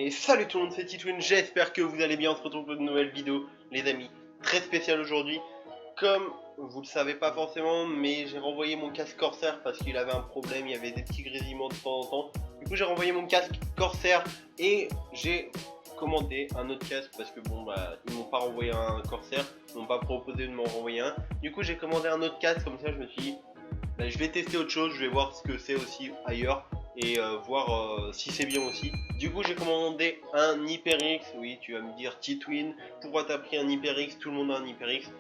Et salut tout le monde, c'est Titwin, j'espère que vous allez bien. On se retrouve pour une nouvelle vidéo, les amis, très spéciale aujourd'hui. Comme vous le savez pas forcément, mais j'ai renvoyé mon casque Corsair parce qu'il avait un problème, il y avait des petits grésillements de temps en temps. Du coup j'ai renvoyé mon casque Corsair et j'ai commandé un autre casque parce que bon bah ils m'ont pas renvoyé un Corsair, ils m'ont pas proposé de m'en renvoyer un. Du coup j'ai commandé un autre casque, comme ça je me suis dit bah, je vais tester autre chose, je vais voir ce que c'est aussi ailleurs et voir si c'est bien aussi. Du coup j'ai commandé un HyperX. Oui, tu vas me dire Titwin, pourquoi t'as pris un HyperX? Tout le monde a un HyperX.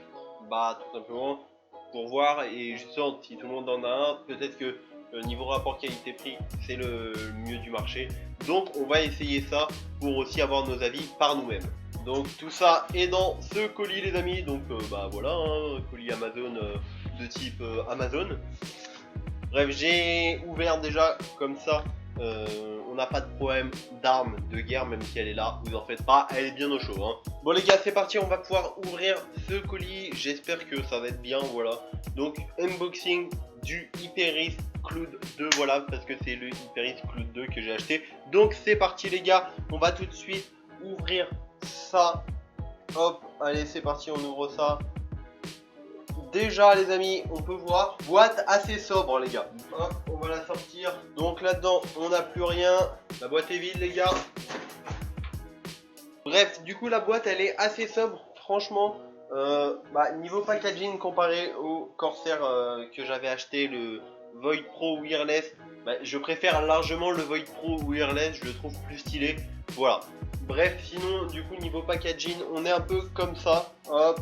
Bah tout simplement pour voir, et justement si tout le monde en a un, peut-être que niveau rapport qualité-prix c'est le mieux du marché. Donc on va essayer ça pour aussi avoir nos avis par nous-mêmes. Donc tout ça est dans ce colis les amis. Donc bah voilà, hein, colis Amazon de type Amazon. Bref, j'ai ouvert déjà comme ça. On n'a pas de problème d'arme de guerre, même si elle est là, vous en faites pas, elle est bien au chaud, hein. Bon les gars, c'est parti, on va pouvoir ouvrir ce colis. J'espère que ça va être bien, voilà. Donc unboxing du HyperX Cloud 2, voilà, parce que c'est le HyperX Cloud 2 que j'ai acheté. Donc c'est parti les gars, on va tout de suite ouvrir ça. Hop, allez c'est parti, on ouvre ça. Déjà les amis, on peut voir, boîte assez sobre les gars. Hop, on va la sortir. Donc là-dedans, on n'a plus rien. La boîte est vide les gars. Bref, du coup la boîte elle est assez sobre, franchement. Niveau packaging comparé au Corsair que j'avais acheté, le Void Pro Wireless, je préfère largement le Void Pro Wireless, je le trouve plus stylé. Voilà. Bref, sinon du coup niveau packaging, on est un peu comme ça. Hop.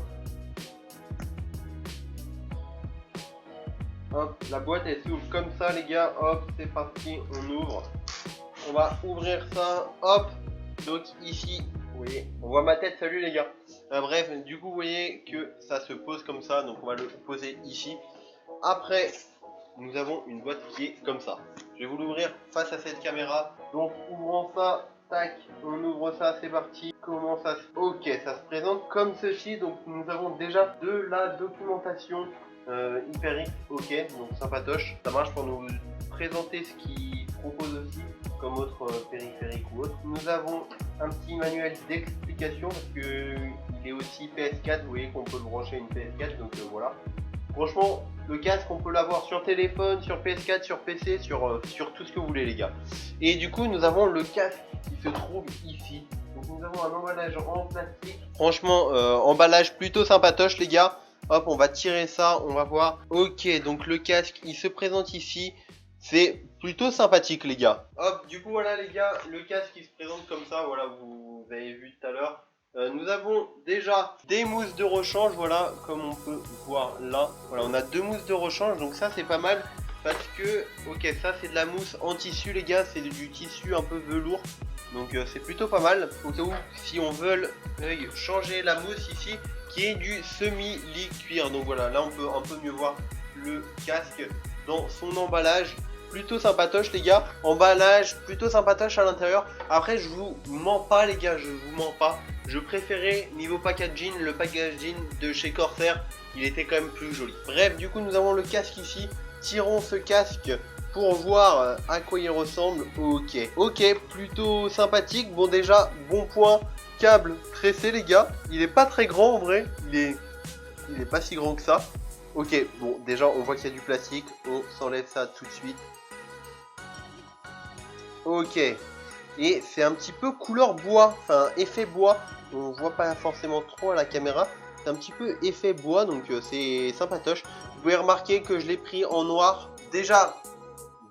Hop, la boîte elle s'ouvre comme ça les gars, hop, c'est parti, on ouvre. On va ouvrir ça, hop. Donc ici, vous voyez, on voit ma tête, salut les gars. Bref, du coup vous voyez que ça se pose comme ça, donc on va le poser ici. Après, nous avons une boîte qui est comme ça. Je vais vous l'ouvrir face à cette caméra. Donc ouvrons ça, tac, on ouvre ça, c'est parti. Comment ça se... Ok, ça se présente comme ceci, donc nous avons déjà de la documentation. HyperX, ok, donc sympatoche, ça marche pour nous présenter ce qu'il propose aussi comme autre périphérique ou autre. Nous avons un petit manuel d'explication parce que il est aussi PS4, vous voyez qu'on peut le brancher à une PS4, donc voilà. Franchement, le casque on peut l'avoir sur téléphone, sur PS4, sur PC, sur tout ce que vous voulez les gars. Et du coup nous avons le casque qui se trouve ici. Donc nous avons un emballage en plastique. Franchement, emballage plutôt sympatoche les gars. Hop, on va tirer ça, on va voir. Ok, donc le casque, il se présente ici. C'est plutôt sympathique, les gars. Hop, du coup, voilà, les gars, le casque, il se présente comme ça. Voilà, vous avez vu tout à l'heure. Nous avons déjà des mousses de rechange, voilà, comme on peut voir là. Voilà, on a deux mousses de rechange, donc ça, c'est pas mal. Parce que, ok, ça, c'est de la mousse en tissu, les gars. C'est du tissu un peu velours. Donc, c'est plutôt pas mal. Au cas où, si on veut changer la mousse ici, qui est du semi-lit cuir. Donc voilà, là on peut un peu mieux voir le casque dans son emballage. Plutôt sympatoche les gars, emballage plutôt sympatoche à l'intérieur. Après je vous mens pas les gars, je vous mens pas. Je préférais niveau packaging, le packaging de chez Corsair, il était quand même plus joli. Bref, du coup nous avons le casque ici. Tirons ce casque pour voir à quoi il ressemble. Ok, plutôt sympathique. Bon déjà, bon point. Câble tressé les gars, il est pas très grand en vrai, il est pas si grand que ça. Ok, bon déjà on voit qu'il y a du plastique, on s'enlève ça tout de suite. Ok, et c'est un petit peu couleur bois, enfin effet bois, on voit pas forcément trop à la caméra, c'est un petit peu effet bois donc c'est sympatoche. Vous pouvez remarquer que je l'ai pris en noir, déjà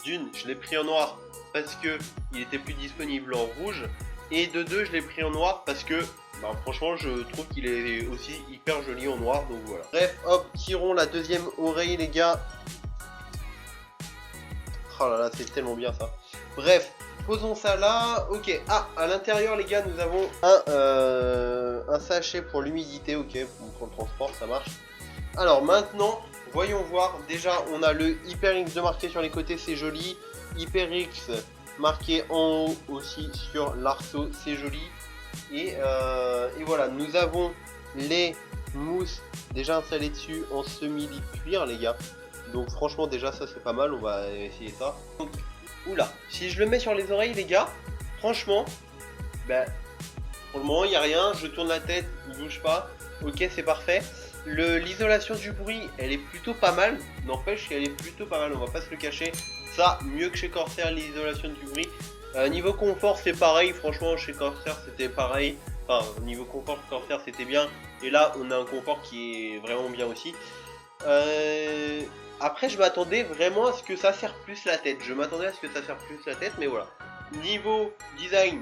d'une je l'ai pris en noir parce que il était plus disponible en rouge. Et de deux, je l'ai pris en noir parce que franchement, je trouve qu'il est aussi hyper joli en noir. Donc voilà. Bref, hop, tirons la deuxième oreille, les gars. Oh là là, c'est tellement bien ça. Bref, posons ça là. Ok. Ah, à l'intérieur, les gars, nous avons un sachet pour l'humidité. Ok, pour le transport, ça marche. Alors maintenant, voyons voir. Déjà, on a le HyperX de marqué sur les côtés, c'est joli. HyperX marqué en haut aussi sur l'arceau, c'est joli. Et voilà, nous avons les mousses déjà installées dessus en semi-lit cuir les gars. Donc franchement déjà ça c'est pas mal, on va essayer ça. Donc, oula, si je le mets sur les oreilles les gars, franchement, bah, pour le moment il n'y a rien, je tourne la tête, il bouge pas, ok c'est parfait. L'isolation du bruit, elle est plutôt pas mal, n'empêche qu'elle est plutôt pas mal, on va pas se le cacher. Ça, mieux que chez Corsair, l'isolation du bruit. Niveau confort, c'est pareil, franchement chez Corsair c'était pareil. Enfin, niveau confort, Corsair c'était bien, et là on a un confort qui est vraiment bien aussi. Après, je m'attendais vraiment à ce que ça serre plus la tête. Je m'attendais à ce que ça serre plus la tête, mais voilà. Niveau design,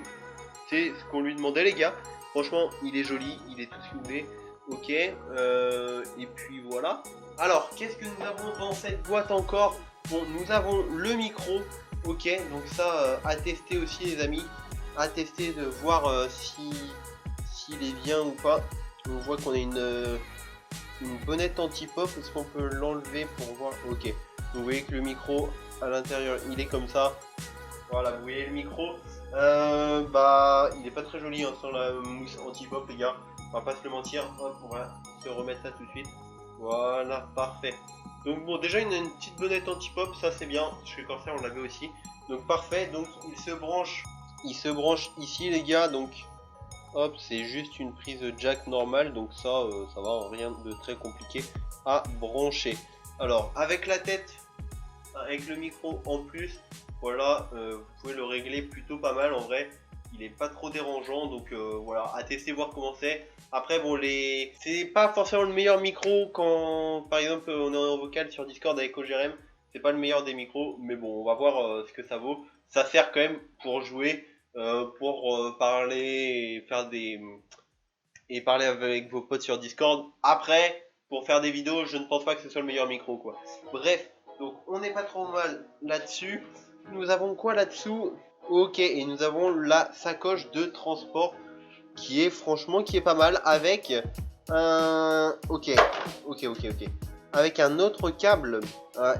c'est ce qu'on lui demandait, les gars. Franchement, il est joli, il est tout ce que vous voulez. Ok, et puis voilà. Alors, qu'est-ce que nous avons dans cette boîte encore? Bon, nous avons le micro. Ok, donc ça, à tester aussi, les amis. À tester de voir s'il est bien ou pas. On voit qu'on a une bonnette anti-pop. Est-ce qu'on peut l'enlever pour voir? Ok, donc vous voyez que le micro à l'intérieur il est comme ça. Voilà, vous voyez le micro. Bah il est pas très joli hein, sans la mousse anti-pop, les gars, on va pas se le mentir. Hop, on va se remettre ça tout de suite. Voilà, parfait. Donc bon, déjà une petite bonnette anti-pop, ça c'est bien. Chez Corsair on l'avait aussi, donc parfait. Donc il se branche ici, les gars. Donc hop, c'est juste une prise jack normale, donc ça va, rien de très compliqué à brancher. Alors avec la tête, avec le micro en plus, voilà, vous pouvez le régler plutôt pas mal en vrai. Il est pas trop dérangeant, donc voilà, à tester, voir comment c'est. Après bon, c'est pas forcément le meilleur micro quand par exemple on est en vocal sur Discord avec OGRM. C'est pas le meilleur des micros, mais bon, on va voir ce que ça vaut. Ça sert quand même pour jouer. Pour parler et parler avec vos potes sur Discord. Après, pour faire des vidéos, je ne pense pas que ce soit le meilleur micro, quoi. Bref, donc on n'est pas trop mal là-dessus. Nous avons quoi là-dessous? Ok, et nous avons la sacoche de transport qui est pas mal, avec un... Ok. Avec un autre câble,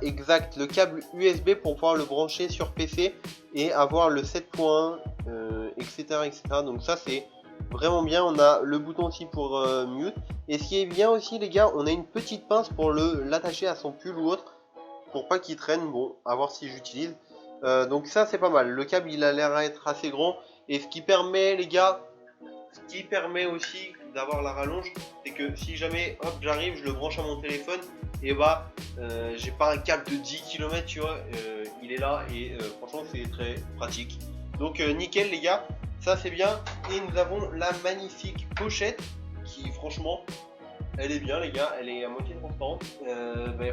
exact, le câble USB pour pouvoir le brancher sur PC et avoir le 7.1, etc. Donc ça c'est vraiment bien. On a le bouton aussi pour mute. Et ce qui est bien aussi, les gars, on a une petite pince pour l'attacher à son pull ou autre, pour pas qu'il traîne. Bon, à voir si j'utilise. Donc ça c'est pas mal. Le câble il a l'air à être assez grand. Et ce qui permet, les gars, ce qui permet aussi d'avoir la rallonge, c'est que si jamais hop j'arrive, je le branche à mon téléphone, et bah j'ai pas un câble de 10 km, tu vois, il est là, et franchement c'est très pratique. Donc nickel, les gars, ça c'est bien. Et nous avons la magnifique pochette qui franchement elle est bien, les gars, elle est à moitié transparente.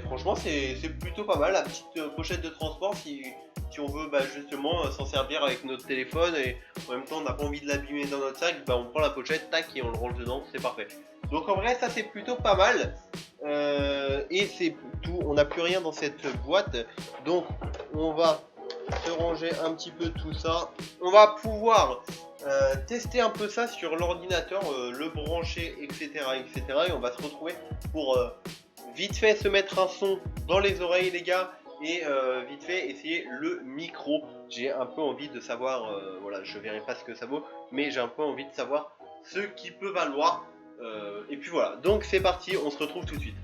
Franchement c'est plutôt pas mal, la petite pochette de transport si on veut justement s'en servir avec notre téléphone, et en même temps on n'a pas envie de l'abîmer dans notre sac, on prend la pochette, tac, et on le range dedans, c'est parfait. Donc en vrai ça c'est plutôt pas mal. Et c'est tout, on n'a plus rien dans cette boîte. Donc on va se ranger un petit peu tout ça. On va pouvoir tester un peu ça sur l'ordinateur, le brancher, etc., et on va se retrouver pour vite fait se mettre un son dans les oreilles, les gars. Et vite fait essayer le micro. J'ai un peu envie de savoir, voilà, je verrai pas ce que ça vaut, mais j'ai un peu envie de savoir ce qui peut valoir. Et puis voilà, donc c'est parti, on se retrouve tout de suite.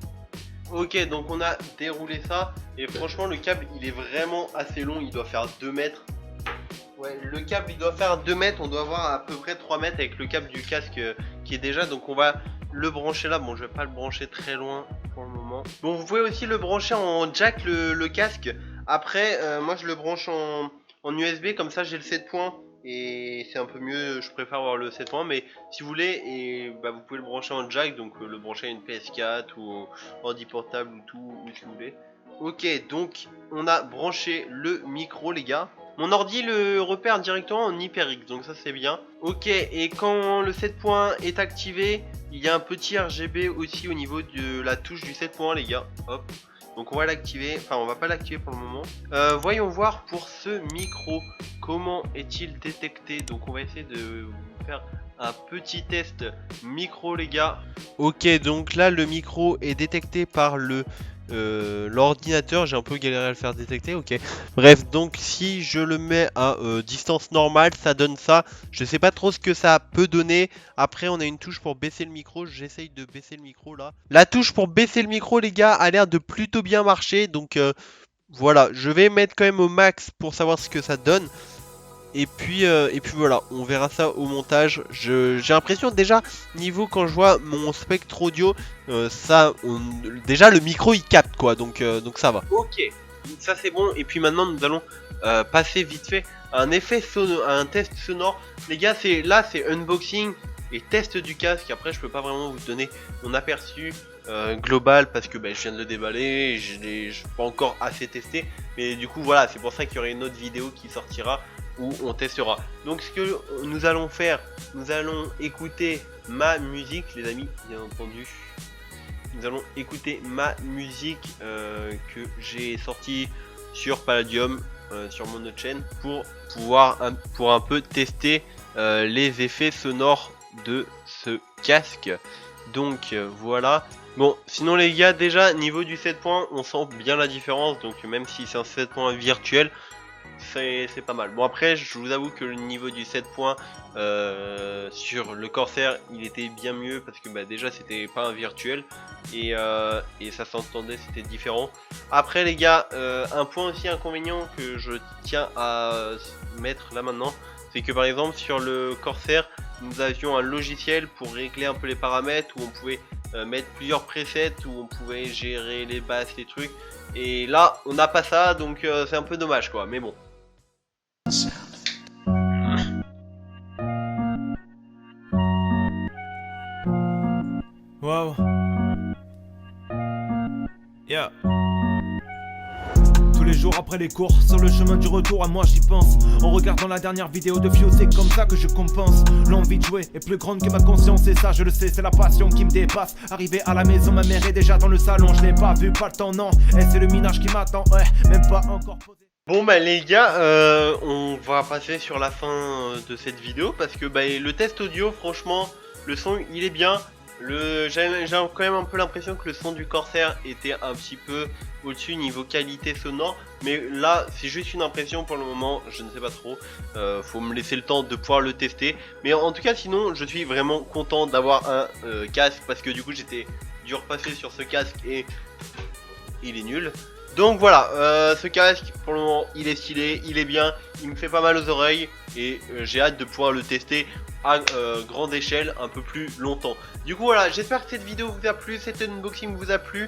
Ok, donc on a déroulé ça, et franchement le câble il est vraiment assez long, il doit faire 2 mètres. Ouais, le câble il doit faire 2 mètres, on doit avoir à peu près 3 mètres avec le câble du casque qui est déjà, donc on va le brancher là. Bon, je vais pas le brancher très loin pour le moment. Bon, vous pouvez aussi le brancher en jack, le casque. Après, moi je le branche en USB, comme ça j'ai le 7 points et c'est un peu mieux, je préfère avoir le 7 points, mais si vous voulez, et vous pouvez le brancher en jack, donc le brancher à une PS4 ou ordi portable ou tout, où si vous voulez. Ok, donc on a branché le micro, les gars. Mon ordi le repère directement en HyperX, donc ça c'est bien. Ok, et quand le 7 points est activé, il y a un petit RGB aussi au niveau de la touche du 7 points, les gars. Hop. Donc on va l'activer, enfin on va pas l'activer pour le moment. Voyons voir pour ce micro, comment est-il détecté. Donc on va essayer de vous faire un petit test micro, les gars. Ok, donc là le micro est détecté par l'ordinateur. J'ai un peu galéré à le faire détecter. Ok, bref, donc si je le mets à distance normale, ça donne ça. Je sais pas trop ce que ça peut donner. Après on a une touche pour baisser le micro. J'essaye de baisser le micro là. La touche pour baisser le micro, les gars, a l'air de plutôt bien marcher. Donc voilà, je vais mettre quand même au max pour savoir ce que ça donne. Et puis voilà, on verra ça au montage. J'ai l'impression déjà, niveau quand je vois mon spectre audio, déjà le micro il capte quoi, donc ça va. Ok, ça c'est bon. Et puis maintenant nous allons passer vite fait à un effet sonore, à un test sonore. Les gars, c'est unboxing et test du casque. Après je peux pas vraiment vous donner mon aperçu global parce que je viens de le déballer, je l'ai pas encore assez testé. Mais du coup voilà, c'est pour ça qu'il y aura une autre vidéo qui sortira où on testera. Donc ce que nous allons faire, nous allons écouter ma musique les amis, bien entendu. Nous allons écouter ma musique que j'ai sortie sur Palladium, sur mon autre chaîne, pour pouvoir pour un peu tester les effets sonores de ce casque. Donc voilà. Bon, sinon les gars, déjà niveau du 7 points, on sent bien la différence. Donc même si c'est un 7 points virtuel, c'est pas mal. Bon après, je vous avoue que le niveau du 7 points sur le Corsair, il était bien mieux parce que déjà c'était pas un virtuel et ça s'entendait, c'était différent. Après les gars, un point aussi inconvénient que je tiens à mettre là maintenant, c'est que par exemple sur le Corsair, nous avions un logiciel pour régler un peu les paramètres où on pouvait mettre plusieurs presets, où on pouvait gérer les basses, les trucs. Et là, on n'a pas ça, donc c'est un peu dommage quoi, mais bon. Wow. Yeah. Tous les jours après les cours, sur le chemin du retour, à moi j'y pense. En regardant la dernière vidéo de Fio, c'est comme ça que je compense. L'envie de jouer est plus grande que ma conscience, et ça je le sais, c'est la passion qui me dépasse. Arrivé à la maison, ma mère est déjà dans le salon, je l'ai pas vu, pas le temps, non. Et c'est le minage qui m'attend, ouais, même pas encore posé. Bon les gars, on va passer sur la fin de cette vidéo parce que le test audio, franchement, le son il est bien. J'ai quand même un peu l'impression que le son du Corsair était un petit peu au-dessus niveau qualité sonore, mais là c'est juste une impression pour le moment, je ne sais pas trop, faut me laisser le temps de pouvoir le tester, mais en tout cas sinon je suis vraiment content d'avoir un casque parce que du coup j'étais dû repasser sur ce casque et il est nul. Donc voilà, ce casque pour le moment il est stylé, il est bien, il me fait pas mal aux oreilles et j'ai hâte de pouvoir le tester à grande échelle un peu plus longtemps. Du coup voilà, j'espère que cette vidéo vous a plu, cet unboxing vous a plu.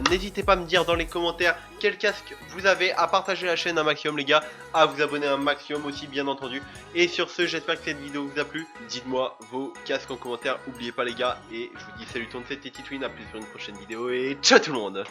N'hésitez pas à me dire dans les commentaires quel casque vous avez, à partager la chaîne un maximum les gars, à vous abonner un maximum aussi bien entendu. Et sur ce, j'espère que cette vidéo vous a plu, dites-moi vos casques en commentaire, n'oubliez pas les gars, et je vous dis salut tout le monde, c'était Titwin, à plus pour une prochaine vidéo et ciao tout le monde.